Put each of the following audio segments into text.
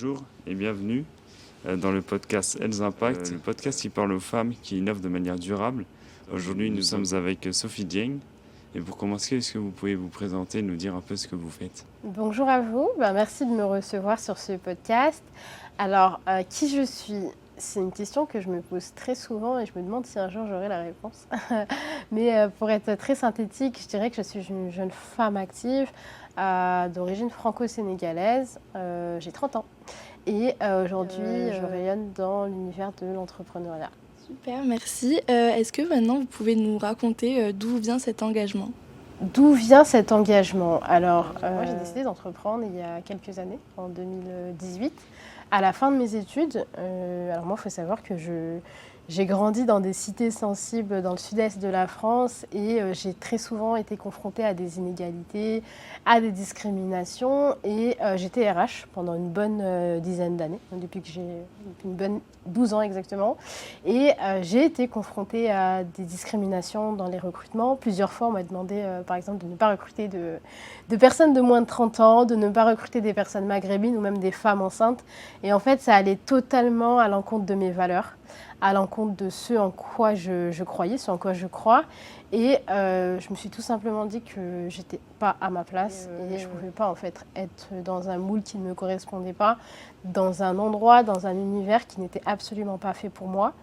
Bonjour et bienvenue dans le podcast Elles Impact, le podcast qui parle aux femmes qui innovent de manière durable. Aujourd'hui, nous sommes avec Sophie Dieng. Et pour commencer, est-ce que vous pouvez vous présenter, nous dire un peu ce que vous faites ? Bonjour à vous, merci de me recevoir sur ce podcast. Alors, qui je suis ? C'est une question que je me pose très souvent et je me demande si un jour j'aurai la réponse. Mais pour être très synthétique, je dirais que je suis une jeune femme active d'origine franco-sénégalaise. J'ai 30 ans et aujourd'hui, je rayonne dans l'univers de l'entrepreneuriat. Super, merci. Est-ce que maintenant vous pouvez nous raconter d'où vient cet engagement ? D'où vient cet engagement ? Alors, moi j'ai décidé d'entreprendre il y a quelques années, en 2018. À la fin de mes études, alors moi il faut savoir que j'ai grandi dans des cités sensibles dans le sud-est de la France et j'ai très souvent été confrontée à des inégalités, à des discriminations et j'étais RH pendant une bonne dizaine d'années, depuis une bonne 12 ans exactement. Et j'ai été confrontée à des discriminations dans les recrutements. Plusieurs fois on m'a demandé par exemple de ne pas recruter de personnes de moins de 30 ans, de ne pas recruter des personnes maghrébines ou même des femmes enceintes. Et en fait ça allait totalement à l'encontre de mes valeurs, à l'encontre de ce en quoi je croyais, ce en quoi je crois. Et je me suis tout simplement dit que j'étais pas à ma place et je pouvais pas en fait être dans un moule qui ne me correspondait pas, dans un endroit, dans un univers qui n'était absolument pas fait pour moi.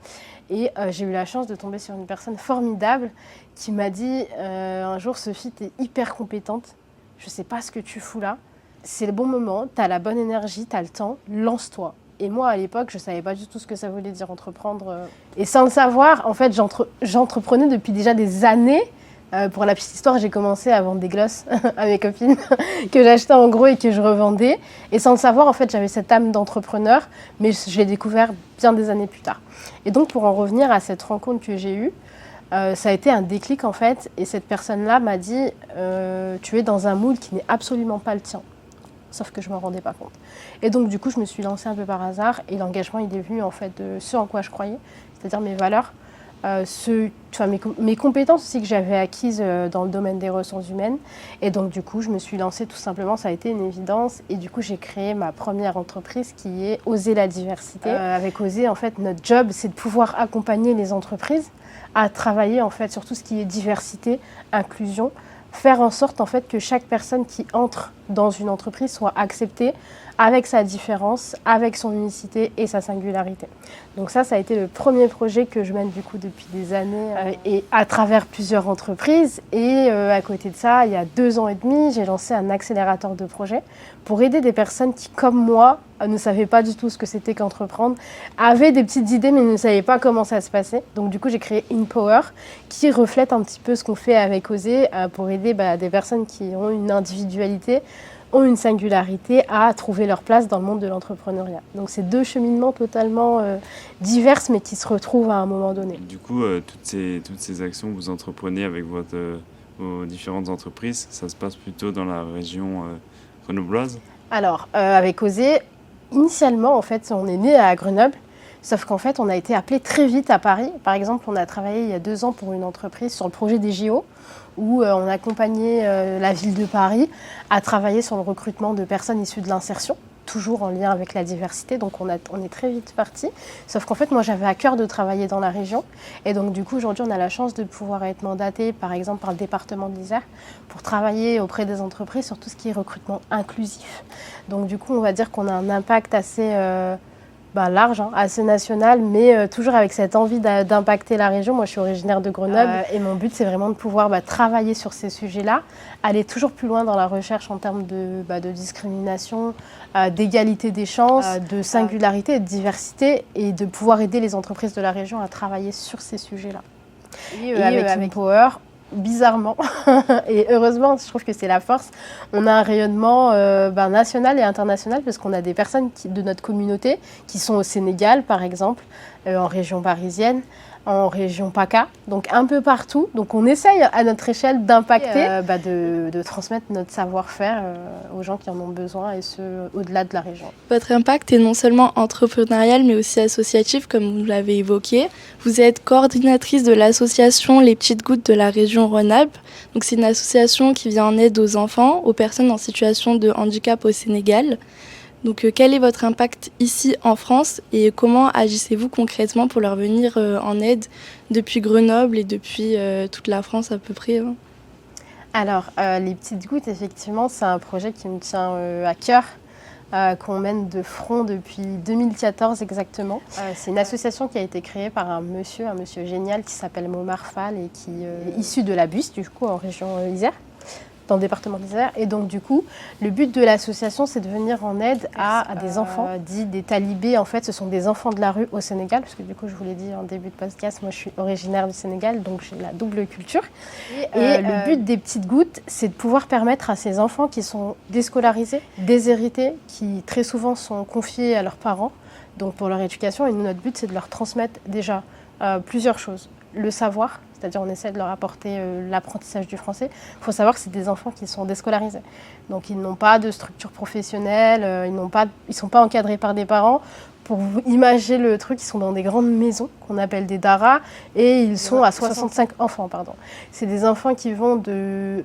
Et j'ai eu la chance de tomber sur une personne formidable qui m'a dit un jour: Sophie, t'es hyper compétente, je sais pas ce que tu fous là, c'est le bon moment, t'as la bonne énergie, t'as le temps, lance-toi. Et moi, à l'époque, je ne savais pas du tout ce que ça voulait dire entreprendre. Et sans le savoir, en fait, j'entreprenais depuis déjà des années. Pour la petite histoire, j'ai commencé à vendre des glosses à mes copines que j'achetais en gros et que je revendais. Et sans le savoir, en fait, j'avais cette âme d'entrepreneur, mais je l'ai découvert bien des années plus tard. Et donc, pour en revenir à cette rencontre que j'ai eue, ça a été un déclic, en fait. Et cette personne-là m'a dit tu es dans un moule qui n'est absolument pas le tien. Sauf que je ne me rendais pas compte. Et donc, du coup, je me suis lancée un peu par hasard et l'engagement il est venu en fait de ce en quoi je croyais, c'est-à-dire mes valeurs, mes compétences aussi que j'avais acquises dans le domaine des ressources humaines. Et donc, du coup, je me suis lancée tout simplement, ça a été une évidence. Et du coup, j'ai créé ma première entreprise qui est Oser la diversité. Avec Oser, en fait, notre job, c'est de pouvoir accompagner les entreprises à travailler en fait sur tout ce qui est diversité, inclusion, faire en sorte en fait que chaque personne qui entre dans une entreprise soit acceptée avec sa différence, avec son unicité et sa singularité. Donc ça a été le premier projet que je mène du coup depuis des années et à travers plusieurs entreprises. Et à côté de ça, il y a 2 ans et demi, j'ai lancé un accélérateur de projets pour aider des personnes qui, comme moi, ne savaient pas du tout ce que c'était qu'entreprendre, avaient des petites idées mais ne savaient pas comment ça se passait. Donc du coup, j'ai créé InPower qui reflète un petit peu ce qu'on fait avec Oser pour aider des personnes qui ont une individualité, ont une singularité à trouver leur place dans le monde de l'entrepreneuriat. Donc c'est 2 cheminements totalement divers mais qui se retrouvent à un moment donné. Du coup, toutes ces actions que vous entreprenez avec vos différentes entreprises, ça se passe plutôt dans la région grenobloise ? Alors, avec Oser, initialement, en fait, on est né à Grenoble, sauf qu'en fait, on a été appelé très vite à Paris. Par exemple, on a travaillé il y a 2 ans pour une entreprise sur le projet des JO, où on accompagnait la ville de Paris à travailler sur le recrutement de personnes issues de l'insertion, toujours en lien avec la diversité. Donc on est très vite parti. Sauf qu'en fait, moi, j'avais à cœur de travailler dans la région. Et donc, du coup, aujourd'hui, on a la chance de pouvoir être mandaté, par exemple, par le département de l'Isère, pour travailler auprès des entreprises sur tout ce qui est recrutement inclusif. Donc, du coup, on va dire qu'on a un impact assez large, assez national, mais toujours avec cette envie d'impacter la région. Moi, je suis originaire de Grenoble et mon but, c'est vraiment de pouvoir travailler sur ces sujets-là, aller toujours plus loin dans la recherche en termes de discrimination, d'égalité des chances, de singularité et de diversité, et de pouvoir aider les entreprises de la région à travailler sur ces sujets-là. Et avec InPower, bizarrement, et heureusement, je trouve que c'est la force, on a un rayonnement national et international parce qu'on a des personnes de notre communauté qui sont au Sénégal, par exemple, en région parisienne, en région PACA, donc un peu partout. Donc on essaye à notre échelle d'impacter, de transmettre notre savoir-faire aux gens qui en ont besoin et ce, au-delà de la région. Votre impact est non seulement entrepreneurial mais aussi associatif, comme vous l'avez évoqué. Vous êtes coordinatrice de l'association Les Petites Gouttes de la région Rhône-Alpes. Donc c'est une association qui vient en aide aux enfants, aux personnes en situation de handicap au Sénégal. Donc quel est votre impact ici en France et comment agissez-vous concrètement pour leur venir en aide depuis Grenoble et depuis toute la France à peu près Alors, les petites gouttes, effectivement, c'est un projet qui me tient à cœur, qu'on mène de front depuis 2014 exactement. C'est une association qui a été créée par un monsieur génial qui s'appelle Momar Fall et qui est issu de la Buisse, du coup, en région Isère, dans le département d'Isère. Et donc, du coup, le but de l'association, c'est de venir en aide à des enfants dits des talibés. En fait, ce sont des enfants de la rue au Sénégal, parce que du coup, je vous l'ai dit en début de podcast, moi, je suis originaire du Sénégal, donc j'ai la double culture. Et le but des petites gouttes, c'est de pouvoir permettre à ces enfants qui sont déscolarisés, déshérités, qui très souvent sont confiés à leurs parents, donc pour leur éducation. Et nous, notre but, c'est de leur transmettre déjà plusieurs choses. Le savoir, c'est-à-dire on essaie de leur apporter l'apprentissage du français. Il faut savoir que c'est des enfants qui sont déscolarisés. Donc ils n'ont pas de structure professionnelle, ils ne sont pas encadrés par des parents. Pour vous imaginer le truc, ils sont dans des grandes maisons qu'on appelle des daras et ils sont à 65 enfants. C'est des enfants qui vont de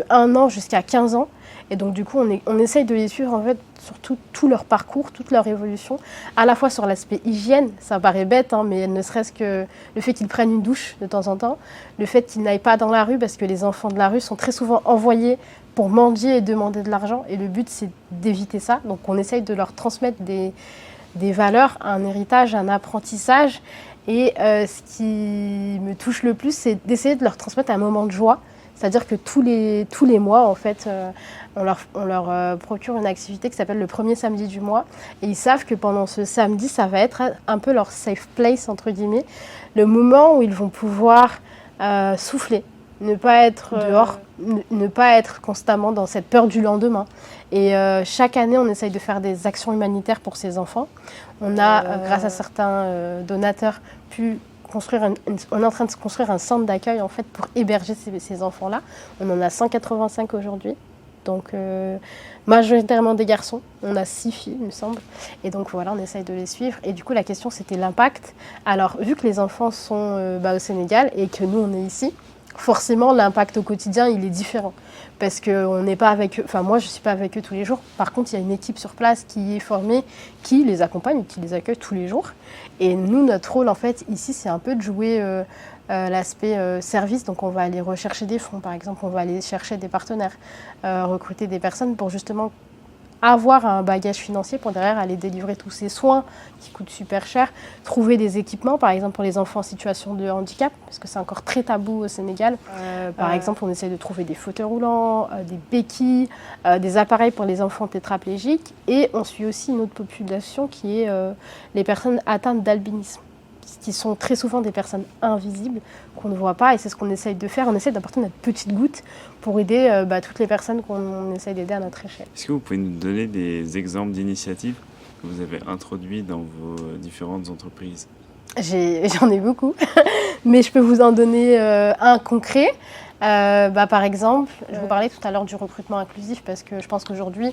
1 an jusqu'à 15 ans. Et donc du coup, on essaye de les suivre en fait sur tout leur parcours, toute leur évolution, à la fois sur l'aspect hygiène, ça paraît bête, mais ne serait-ce que le fait qu'ils prennent une douche de temps en temps, le fait qu'ils n'aillent pas dans la rue, parce que les enfants de la rue sont très souvent envoyés pour mendier et demander de l'argent, et le but c'est d'éviter ça. Donc on essaye de leur transmettre des valeurs, un héritage, un apprentissage, et ce qui me touche le plus, c'est d'essayer de leur transmettre un moment de joie. C'est-à-dire que tous les mois, en fait, on leur procure une activité qui s'appelle le premier samedi du mois. Et ils savent que pendant ce samedi, ça va être un peu leur safe place, entre guillemets, le moment où ils vont pouvoir souffler, ne pas être dehors, ne pas être constamment dans cette peur du lendemain. Et chaque année, on essaye de faire des actions humanitaires pour ces enfants. On a, grâce à certains donateurs, pu on est en train de construire un centre d'accueil en fait, pour héberger ces enfants-là. On en a 185 aujourd'hui, donc majoritairement des garçons. On a 6 filles, il me semble. Et donc voilà, on essaye de les suivre. Et du coup, la question, c'était l'impact. Alors, vu que les enfants sont au Sénégal et que nous, on est ici, forcément, l'impact au quotidien, il est différent. Parce qu'on n'est pas avec eux, enfin moi je ne suis pas avec eux tous les jours. Par contre, il y a une équipe sur place qui est formée, qui les accompagne, qui les accueille tous les jours. Et nous, notre rôle en fait ici, c'est un peu de jouer l'aspect service. Donc on va aller rechercher des fonds, par exemple, on va aller chercher des partenaires, recruter des personnes pour justement avoir un bagage financier pour derrière aller délivrer tous ces soins qui coûtent super cher, trouver des équipements, par exemple pour les enfants en situation de handicap, parce que c'est encore très tabou au Sénégal. Par exemple, on essaie de trouver des fauteuils roulants, des béquilles, des appareils pour les enfants tétraplégiques, et on suit aussi une autre population qui est les personnes atteintes d'albinisme, qui sont très souvent des personnes invisibles qu'on ne voit pas, et c'est ce qu'on essaye de faire. On essaie d'apporter notre petite goutte pour aider toutes les personnes qu'on essaye d'aider à notre échelle. Est-ce que vous pouvez nous donner des exemples d'initiatives que vous avez introduites dans vos différentes entreprises ? J'en ai beaucoup, mais je peux vous en donner un concret. Par exemple, je vous parlais tout à l'heure du recrutement inclusif, parce que je pense qu'aujourd'hui,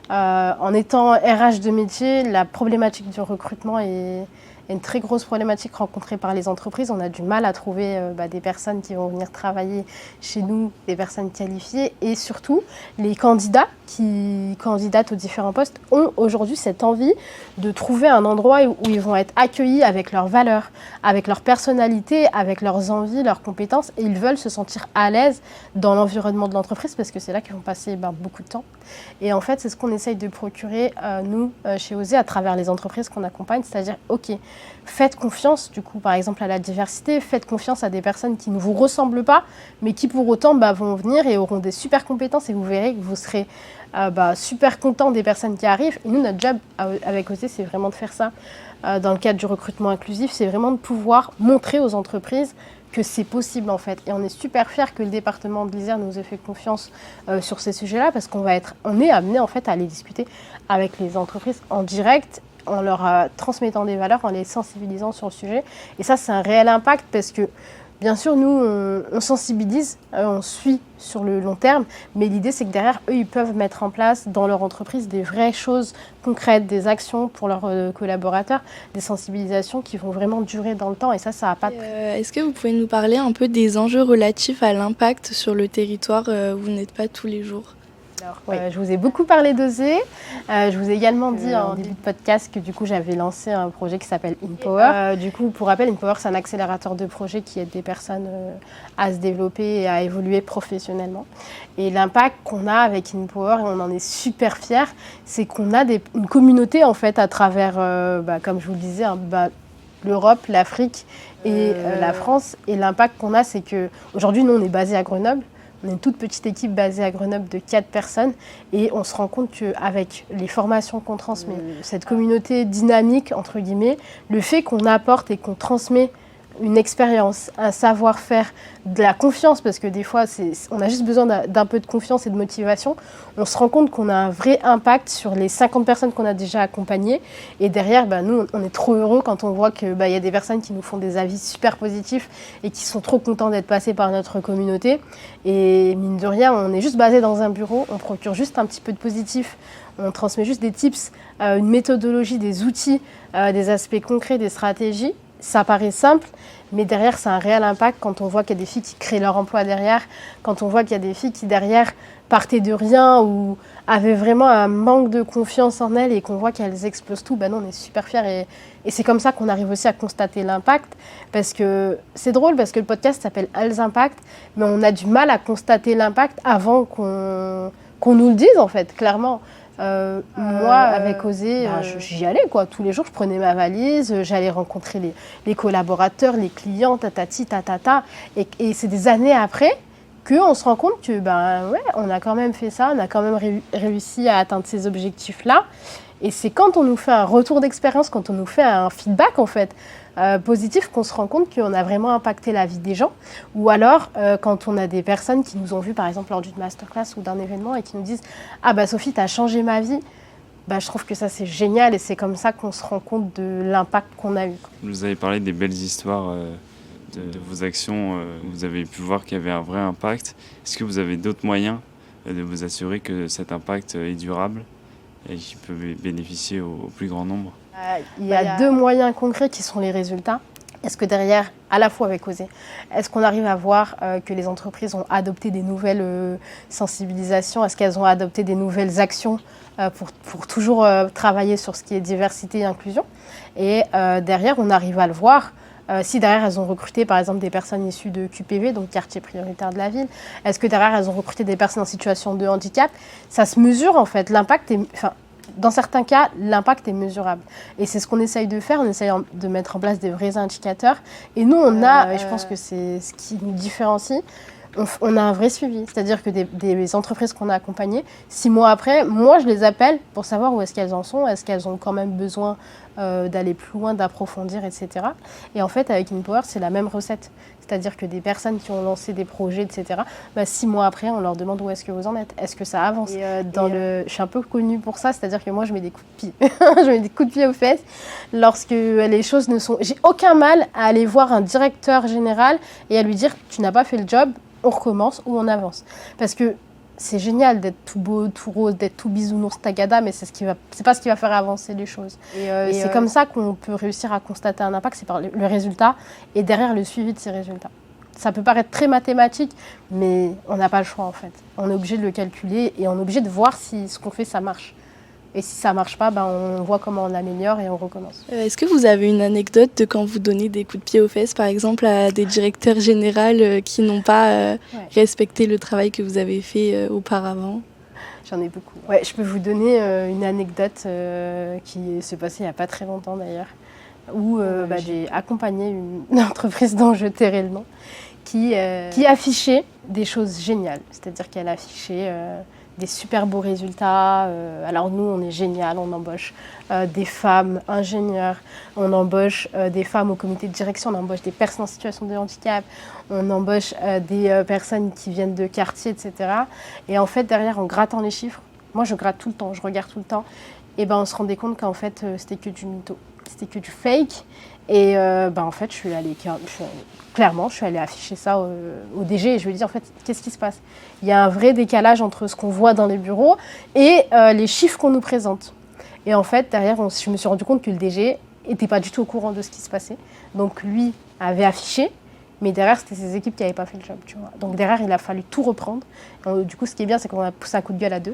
en étant RH de métier, la problématique du recrutement est une très grosse problématique rencontrée par les entreprises. On a du mal à trouver des personnes qui vont venir travailler chez nous, des personnes qualifiées, et surtout les candidats qui candidatent aux différents postes ont aujourd'hui cette envie de trouver un endroit où ils vont être accueillis avec leurs valeurs, avec leur personnalité, avec leurs envies, leurs compétences, et ils veulent se sentir à l'aise dans l'environnement de l'entreprise, parce que c'est là qu'ils vont passer beaucoup de temps. Et en fait, c'est ce qu'on essaye de procurer, nous, chez OSE, à travers les entreprises qu'on accompagne, c'est-à-dire, ok, faites confiance, du coup, par exemple, à la diversité, faites confiance à des personnes qui ne vous ressemblent pas, mais qui pour autant vont venir et auront des super compétences, et vous verrez que vous serez super content des personnes qui arrivent. Et nous, notre job avec OSE, c'est vraiment de faire ça. Dans le cadre du recrutement inclusif, c'est vraiment de pouvoir montrer aux entreprises que c'est possible en fait. Et on est super fiers que le département de l'Isère nous ait fait confiance sur ces sujets-là, parce qu'on est amené en fait à aller discuter avec les entreprises en direct, en leur transmettant des valeurs, en les sensibilisant sur le sujet. Et ça, c'est un réel impact, parce que bien sûr, nous, on sensibilise, on suit sur le long terme, mais l'idée, c'est que derrière, eux, ils peuvent mettre en place dans leur entreprise des vraies choses concrètes, des actions pour leurs collaborateurs, des sensibilisations qui vont vraiment durer dans le temps, et ça n'a pas de prix. Est-ce que vous pouvez nous parler un peu des enjeux relatifs à l'impact sur le territoire où vous n'êtes pas tous les jours ? Je vous ai beaucoup parlé d'Oser. Je vous ai également dit en début de podcast que du coup j'avais lancé un projet qui s'appelle InPower. Du coup, pour rappel, InPower, c'est un accélérateur de projet qui aide des personnes à se développer et à évoluer professionnellement. Et l'impact qu'on a avec InPower, et on en est super fiers, c'est qu'on a une communauté en fait à travers, comme je vous le disais, l'Europe, l'Afrique et la France. Et l'impact qu'on a, c'est qu'aujourd'hui, nous, on est basé à Grenoble. On est une toute petite équipe basée à Grenoble de 4 personnes et on se rend compte qu'avec les formations qu'on transmet, cette communauté dynamique, entre guillemets, le fait qu'on apporte et qu'on transmet une expérience, un savoir-faire, de la confiance, parce que des fois, on a juste besoin d'un peu de confiance et de motivation. On se rend compte qu'on a un vrai impact sur les 50 personnes qu'on a déjà accompagnées. Et derrière, nous, on est trop heureux quand on voit qu'il y a des personnes qui nous font des avis super positifs et qui sont trop contents d'être passés par notre communauté. Et mine de rien, on est juste basé dans un bureau, on procure juste un petit peu de positif, on transmet juste des tips, une méthodologie, des outils, des aspects concrets, des stratégies. Ça paraît simple, mais derrière, c'est un réel impact quand on voit qu'il y a des filles qui créent leur emploi derrière, quand on voit qu'il y a des filles qui, derrière, partaient de rien ou avaient vraiment un manque de confiance en elles et qu'on voit qu'elles explosent tout. Nous, on est super fiers et c'est comme ça qu'on arrive aussi à constater l'impact. Parce que c'est drôle, parce que le podcast s'appelle Elles Impact, mais on a du mal à constater l'impact avant qu'on nous le dise, en fait, clairement. Moi, avec Oser, j'y allais, quoi. Tous les jours, je prenais ma valise, j'allais rencontrer les collaborateurs, les clients, tatati, tatata. Et c'est des années après qu'on se rend compte que, on a quand même fait ça, on a quand même réussi à atteindre ces objectifs-là. Et c'est quand on nous fait un retour d'expérience, quand on nous fait un feedback, en fait, positif, qu'on se rend compte qu'on a vraiment impacté la vie des gens. Ou alors, quand on a des personnes qui nous ont vus, par exemple, lors d'une masterclass ou d'un événement et qui nous disent « Ah Sophie, t'as changé ma vie », je trouve que ça, c'est génial et c'est comme ça qu'on se rend compte de l'impact qu'on a eu. Vous avez parlé des belles histoires de vos actions. Vous avez pu voir qu'il y avait un vrai impact. Est-ce que vous avez d'autres moyens de vous assurer que cet impact est durable et qui peut bénéficier au plus grand nombre? Il y a 2 moyens concrets qui sont les résultats. Est-ce que derrière, à la fois avec Oser, est-ce qu'on arrive à voir que les entreprises ont adopté des nouvelles sensibilisations? Est-ce qu'elles ont adopté des nouvelles actions pour toujours travailler sur ce qui est diversité et inclusion? Et derrière, on arrive à le voir. Si derrière, elles ont recruté, par exemple, des personnes issues de QPV, donc quartier prioritaire de la ville, est-ce que derrière, elles ont recruté des personnes en situation de handicap? Ça se mesure, en fait. Dans certains cas, l'impact est mesurable. Et c'est ce qu'on essaye de faire. On essaye de mettre en place des vrais indicateurs. Et nous, et je pense que c'est ce qui nous différencie, on a un vrai suivi. C'est-à-dire que des entreprises qu'on a accompagnées, 6 mois après, moi, je les appelle pour savoir où est-ce qu'elles en sont. Est-ce qu'elles ont quand même besoin d'aller plus loin, d'approfondir, etc. Et en fait, avec InPower, c'est la même recette. C'est-à-dire que des personnes qui ont lancé des projets, etc., 6 mois après, on leur demande où est-ce que vous en êtes. Est-ce que ça avance? Je suis un peu connue pour ça, c'est-à-dire que moi, je mets des coups de pied. Je mets des coups de pied aux fesses lorsque les choses ne sont... J'ai aucun mal à aller voir un directeur général et à lui dire « tu n'as pas fait le job, on recommence ou on avance ». Parce que c'est génial d'être tout beau, tout rose, d'être tout bisounours tagada, mais c'est pas ce qui va faire avancer les choses. Et c'est comme ça qu'on peut réussir à constater un impact, c'est par le résultat et derrière le suivi de ces résultats. Ça peut paraître très mathématique, mais on n'a pas le choix en fait. On est obligé de le calculer et on est obligé de voir si ce qu'on fait, ça marche. Et si ça ne marche pas, on voit comment on l'améliore et on recommence. Est-ce que vous avez une anecdote de quand vous donnez des coups de pied aux fesses, par exemple, à des directeurs généraux qui n'ont pas respecté le travail que vous avez fait auparavant? J'en ai beaucoup. Je peux vous donner une anecdote qui s'est passée il n'y a pas très longtemps d'ailleurs, où j'ai accompagné une entreprise dont je tairai le nom, qui affichait des choses géniales. C'est-à-dire qu'elle affichait... des super beaux résultats. Alors nous, on est génial, on embauche des femmes ingénieurs, on embauche des femmes au comité de direction, on embauche des personnes en situation de handicap, on embauche des personnes qui viennent de quartier, etc. Et en fait, derrière, en grattant les chiffres, moi je gratte tout le temps, je regarde tout le temps, et on se rendait compte qu'en fait, c'était que du mytho, c'était que du fake. Et en fait, je suis allée afficher ça au DG et je lui ai dit en fait, qu'est-ce qui se passe? Il y a un vrai décalage entre ce qu'on voit dans les bureaux et les chiffres qu'on nous présente. Et en fait, derrière, je me suis rendu compte que le DG n'était pas du tout au courant de ce qui se passait. Donc lui avait affiché, Mais derrière, c'était ses équipes qui n'avaient pas fait le job, tu vois. Donc derrière, il a fallu tout reprendre. Du coup, ce qui est bien, c'est qu'on a poussé un coup de gueule à 2.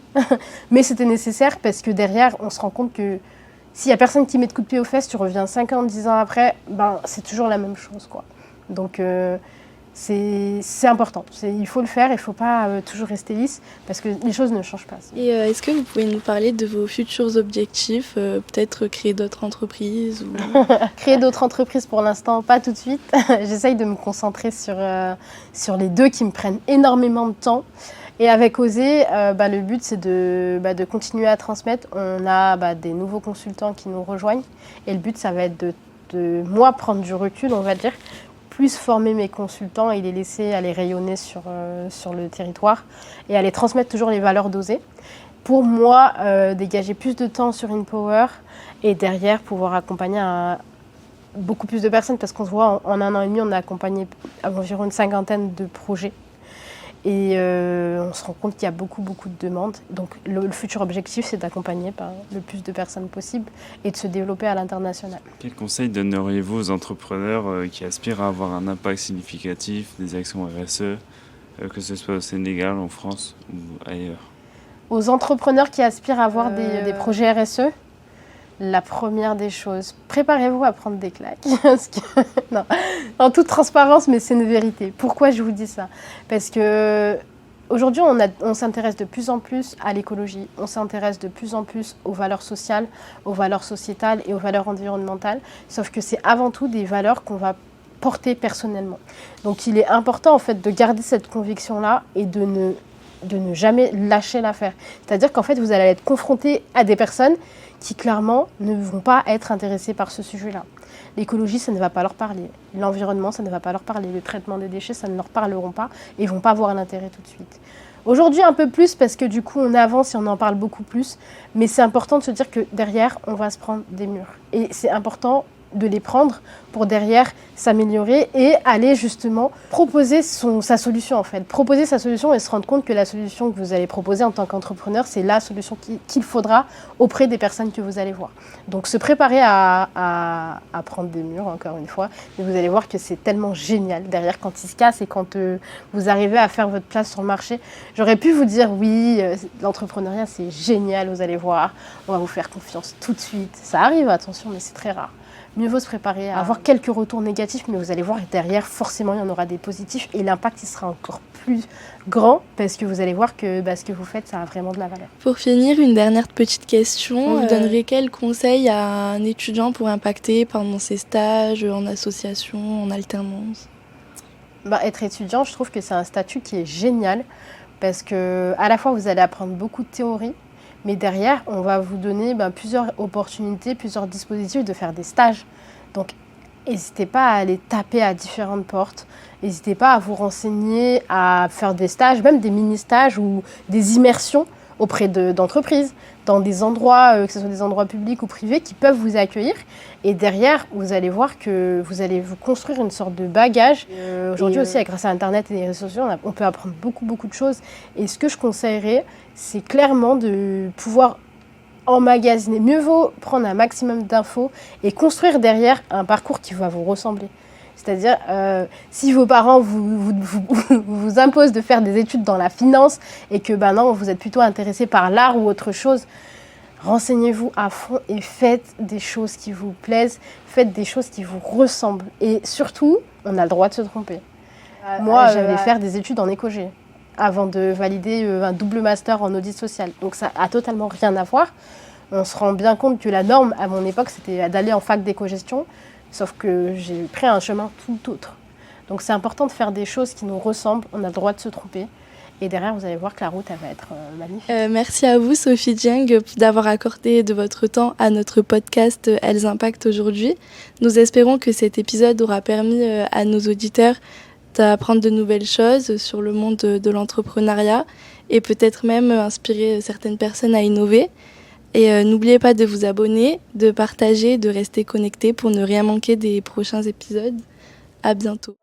Mais c'était nécessaire parce que derrière, on se rend compte que s'il n'y a personne qui met de coup de pied aux fesses, tu reviens 5 ans, 10 ans après, c'est toujours la même chose, quoi. Donc c'est important. Il faut le faire, il ne faut pas toujours rester lisse parce que les choses ne changent pas. Et est-ce que vous pouvez nous parler de vos futurs objectifs, peut-être créer d'autres entreprises ou... Créer d'autres entreprises pour l'instant, pas tout de suite. J'essaye de me concentrer sur les 2 qui me prennent énormément de temps. Et avec Oser, le but c'est de continuer à transmettre. On a des nouveaux consultants qui nous rejoignent et le but ça va être de moi prendre du recul, on va dire, plus former mes consultants et les laisser aller rayonner sur le territoire et aller transmettre toujours les valeurs d'Oser. Pour moi, dégager plus de temps sur InPower et derrière pouvoir accompagner beaucoup plus de personnes parce qu'on se voit en 1 an et demi, on a accompagné environ une 50aine de projets. Et on se rend compte qu'il y a beaucoup de demandes. Donc le futur objectif, c'est d'accompagner le plus de personnes possible et de se développer à l'international. Quels conseils donneriez-vous aux entrepreneurs qui aspirent à avoir un impact significatif, des actions RSE, que ce soit au Sénégal, en France ou ailleurs? Aux entrepreneurs qui aspirent à avoir des projets RSE, la première des choses, préparez-vous à prendre des claques. Non, en toute transparence, mais c'est une vérité. Pourquoi je vous dis ça? Parce que aujourd'hui, on s'intéresse de plus en plus à l'écologie. On s'intéresse de plus en plus aux valeurs sociales, aux valeurs sociétales et aux valeurs environnementales. Sauf que c'est avant tout des valeurs qu'on va porter personnellement. Donc il est important en fait de garder cette conviction-là et de ne jamais lâcher l'affaire. C'est-à-dire qu'en fait, vous allez être confronté à des personnes qui clairement ne vont pas être intéressés par ce sujet-là. L'écologie, ça ne va pas leur parler. L'environnement, ça ne va pas leur parler. Le traitement des déchets, ça ne leur parleront pas et ils ne vont pas avoir l'intérêt tout de suite. Aujourd'hui, un peu plus parce que du coup, on avance et on en parle beaucoup plus. Mais c'est important de se dire que derrière, on va se prendre des murs. Et c'est important de les prendre pour derrière s'améliorer et aller justement proposer sa solution en fait. Proposer sa solution et se rendre compte que la solution que vous allez proposer en tant qu'entrepreneur, c'est la solution qu'il faudra auprès des personnes que vous allez voir. Donc se préparer à prendre des murs, encore une fois, et vous allez voir que c'est tellement génial derrière quand ils se cassent et quand vous arrivez à faire votre place sur le marché. J'aurais pu vous dire oui, l'entrepreneuriat c'est génial, vous allez voir, on va vous faire confiance tout de suite. Ça arrive, attention, mais c'est très rare. Mieux vaut se préparer à avoir quelques retours négatifs, mais vous allez voir derrière, forcément, il y en aura des positifs et l'impact il sera encore plus grand parce que vous allez voir que ce que vous faites, ça a vraiment de la valeur. Pour finir, une dernière petite question. Vous donnerez quel conseil à un étudiant pour impacter pendant ses stages, en association, en alternance? Être étudiant, je trouve que c'est un statut qui est génial parce que à la fois, vous allez apprendre beaucoup de théorie, mais derrière, on va vous donner plusieurs opportunités, plusieurs dispositifs de faire des stages. Donc, n'hésitez pas à aller taper à différentes portes. N'hésitez pas à vous renseigner, à faire des stages, même des mini-stages ou des immersions auprès d'entreprises, dans des endroits, que ce soit des endroits publics ou privés, qui peuvent vous accueillir. Et derrière, vous allez voir que vous allez vous construire une sorte de bagage. Aujourd'hui aussi, grâce à Internet et les réseaux sociaux, on peut apprendre beaucoup de choses. Et ce que je conseillerais, c'est clairement de pouvoir emmagasiner. Mieux vaut prendre un maximum d'infos et construire derrière un parcours qui va vous ressembler. C'est-à-dire, si vos parents vous imposent de faire des études dans la finance et que non, vous êtes plutôt intéressé par l'art ou autre chose, renseignez-vous à fond et faites des choses qui vous plaisent, faites des choses qui vous ressemblent. Et surtout, on a le droit de se tromper. Moi, j'allais faire des études en éco-G avant de valider un double master en audit social. Donc ça a totalement rien à voir. On se rend bien compte que la norme, à mon époque, c'était d'aller en fac d'éco-gestion. Sauf que j'ai pris un chemin tout autre. Donc c'est important de faire des choses qui nous ressemblent, on a le droit de se tromper. Et derrière, vous allez voir que la route, elle va être magnifique. Merci à vous, Sophie Dieng, d'avoir accordé de votre temps à notre podcast Elles Impactent aujourd'hui. Nous espérons que cet épisode aura permis à nos auditeurs d'apprendre de nouvelles choses sur le monde de l'entrepreneuriat et peut-être même inspirer certaines personnes à innover. Et n'oubliez pas de vous abonner, de partager, de rester connecté pour ne rien manquer des prochains épisodes. À bientôt.